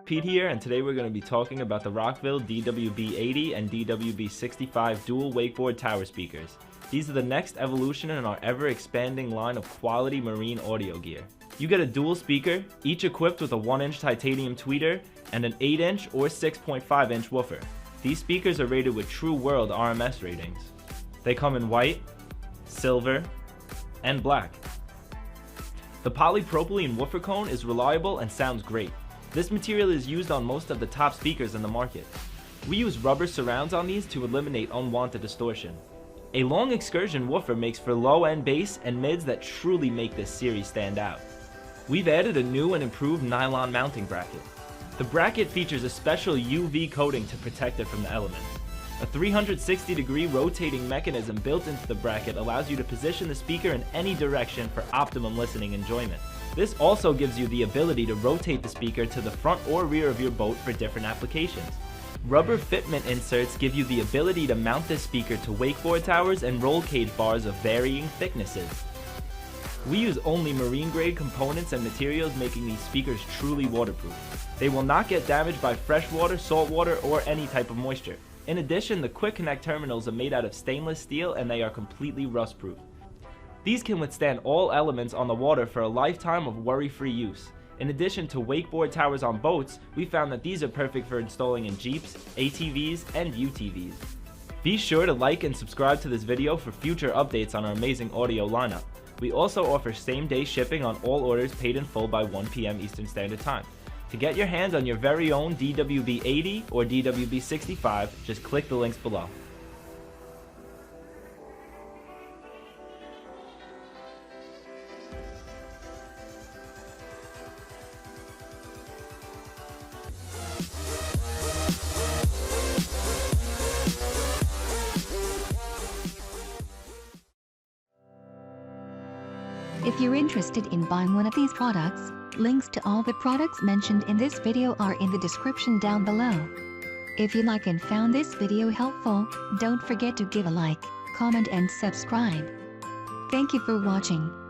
Pete here, and today we're going to be talking about the Rockville DWB-80 and DWB-65 dual wakeboard tower speakers. These are the next evolution in our ever-expanding line of quality marine audio gear. You get a dual speaker, each equipped with a 1-inch titanium tweeter and an 8-inch or 6.5-inch woofer. These speakers are rated with True World RMS ratings. They come in white, silver, and black. The polypropylene woofer cone is reliable and sounds great. This material is used on most of the top speakers in the market. We use rubber surrounds on these to eliminate unwanted distortion. A long excursion woofer makes for low-end bass and mids that truly make this series stand out. We've added a new and improved nylon mounting bracket. The bracket features a special UV coating to protect it from the elements. A 360-degree rotating mechanism built into the bracket allows you to position the speaker in any direction for optimum listening enjoyment. This also gives you the ability to rotate the speaker to the front or rear of your boat for different applications. Rubber fitment inserts give you the ability to mount this speaker to wakeboard towers and roll cage bars of varying thicknesses. We use only marine-grade components and materials, making these speakers truly waterproof. They will not get damaged by fresh water, salt water, or any type of moisture. In addition, the quick connect terminals are made out of stainless steel and they are completely rust-proof. These can withstand all elements on the water for a lifetime of worry-free use. In addition to wakeboard towers on boats, we found that these are perfect for installing in Jeeps, ATVs, and UTVs. Be sure to like and subscribe to this video for future updates on our amazing audio lineup. We also offer same-day shipping on all orders paid in full by 1 p.m. Eastern Standard Time. To get your hands on your very own DWB-80 or DWB-65, just click the links below. If you're interested in buying one of these products, links to all the products mentioned in this video are in the description down below. If you like and found this video helpful, don't forget to give a like, comment and subscribe. Thank you for watching.